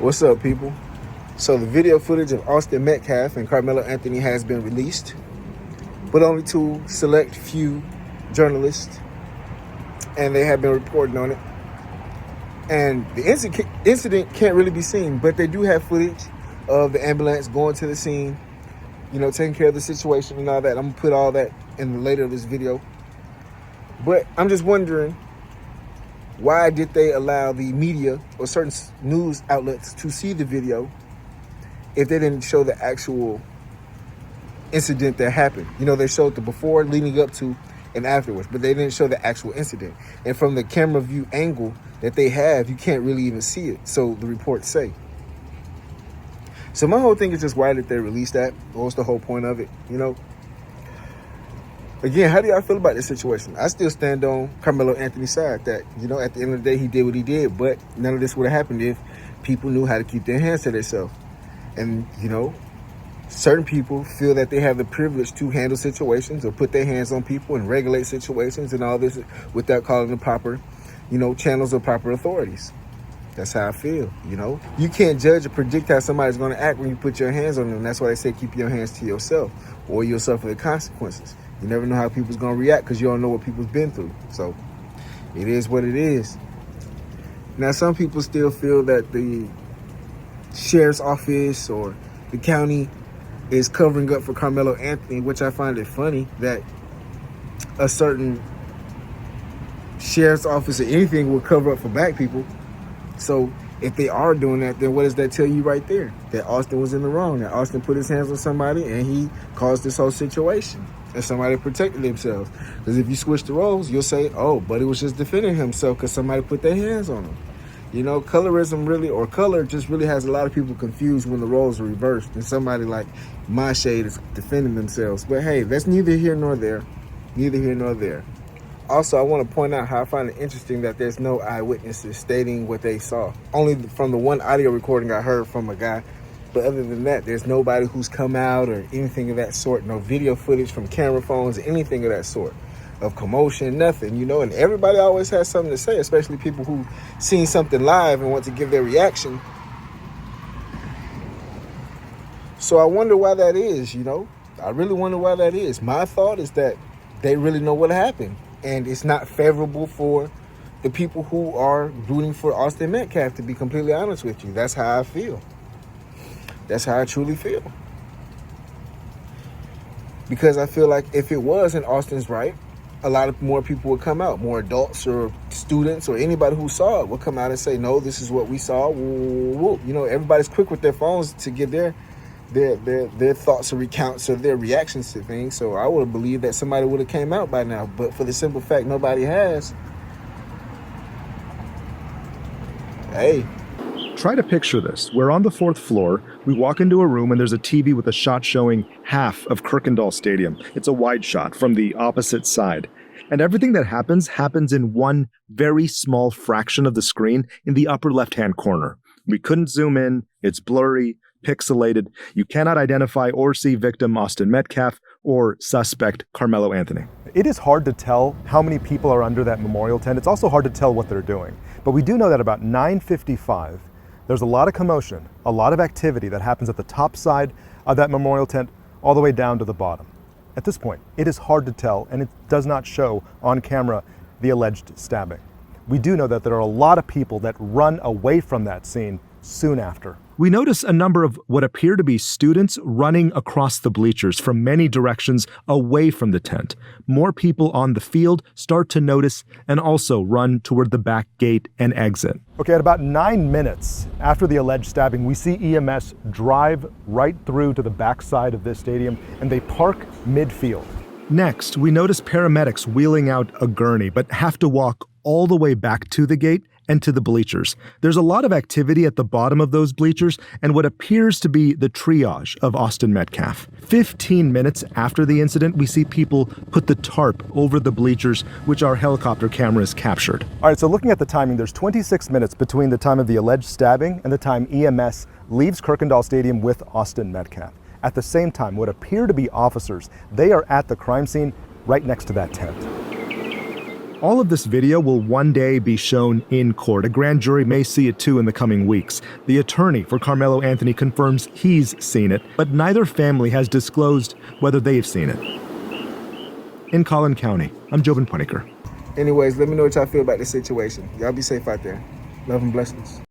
What's up, people? So the video footage of Austin Metcalf and Karmelo Anthony has been released, but only to select few journalists, and they have been reporting on it. And the incident can't really be seen, but they do have footage of the ambulance going to the scene, taking care of the situation and all that. I'm gonna put all that in the later of this video. But I'm just wondering, why did they allow the media or certain news outlets to see the video if they didn't show the actual incident that happened? They showed the before, leading up to, and afterwards, but they didn't show the actual incident. And from the camera view angle that they have, you can't really even see it, so the reports say. So my whole thing is just, why did they release that? What's the whole point of it? Again, how do y'all feel about this situation? I still stand on Karmelo Anthony's side that, at the end of the day, he did what he did, but none of this would have happened if people knew how to keep their hands to themselves. And, certain people feel that they have the privilege to handle situations or put their hands on people and regulate situations and all this without calling the proper, channels or proper authorities. That's how I feel, You can't judge or predict how somebody's going to act when you put your hands on them. That's why they say keep your hands to yourself, or you'll suffer the consequences. You never know how people's going to react because you don't know what people's been through. So it is what it is. Now, some people still feel that the sheriff's office or the county is covering up for Karmelo Anthony, which I find it funny that a certain sheriff's office or anything will cover up for black people. So if they are doing that, then what does that tell you right there? That Austin was in the wrong, that Austin put his hands on somebody and he caused this whole situation. And somebody protected themselves. Because if you switch the roles, you'll say, oh, but he was just defending himself because somebody put their hands on him. Colorism really, or color just really has a lot of people confused when the roles are reversed. And somebody like my shade is defending themselves. But hey, that's neither here nor there. Neither here nor there. Also, I want to point out how I find it interesting that there's no eyewitnesses stating what they saw. Only from the one audio recording I heard from a guy. But other than that, there's nobody who's come out or anything of that sort. No video footage from camera phones, anything of that sort. Of commotion, nothing, and everybody always has something to say, especially people who seen something live and want to give their reaction. So I wonder why that is, I really wonder why that is. My thought is that they really know what happened, and it's not favorable for the people who are rooting for Austin Metcalf, to be completely honest with you. That's how I feel. That's how I truly feel. Because I feel like if it was in Austin's right, a lot of more people would come out. More adults or students or anybody who saw it would come out and say, no, this is what we saw. Woo, woo. Everybody's quick with their phones to give their thoughts or recounts or their reactions to things. So I would have believed that somebody would have came out by now. But for the simple fact nobody has, hey. Try to picture this. We're on the 4th floor. We walk into a room and there's a TV with a shot showing half of Kirkendall Stadium. It's a wide shot from the opposite side. And everything that happens in one very small fraction of the screen in the upper left-hand corner. We couldn't zoom in. It's blurry, pixelated. You cannot identify or see victim Austin Metcalf or suspect Karmelo Anthony. It is hard to tell how many people are under that memorial tent. It's also hard to tell what they're doing. But we do know that about 9:55, there's a lot of commotion, a lot of activity that happens at the top side of that memorial tent all the way down to the bottom. At this point, it is hard to tell, and it does not show on camera the alleged stabbing. We do know that there are a lot of people that run away from that scene soon after. We notice a number of what appear to be students running across the bleachers from many directions away from the tent. More people on the field start to notice and also run toward the back gate and exit. Okay, at about 9 minutes after the alleged stabbing, we see EMS drive right through to the backside of this stadium, and they park midfield. Next, we notice paramedics wheeling out a gurney, but have to walk all the way back to the gate and to the bleachers. There's a lot of activity at the bottom of those bleachers and what appears to be the triage of Austin Metcalf. 15 minutes after the incident, we see people put the tarp over the bleachers, which our helicopter cameras captured. All right, so looking at the timing, there's 26 minutes between the time of the alleged stabbing and the time EMS leaves Kirkendall Stadium with Austin Metcalf. At the same time, what appear to be officers, they are at the crime scene right next to that tent. All of this video will one day be shown in court. A grand jury may see it too in the coming weeks. The attorney for Karmelo Anthony confirms he's seen it, but neither family has disclosed whether they've seen it. In Collin County, I'm Jobin Puneker. Anyways, let me know what y'all feel about this situation. Y'all be safe out there. Love and blessings.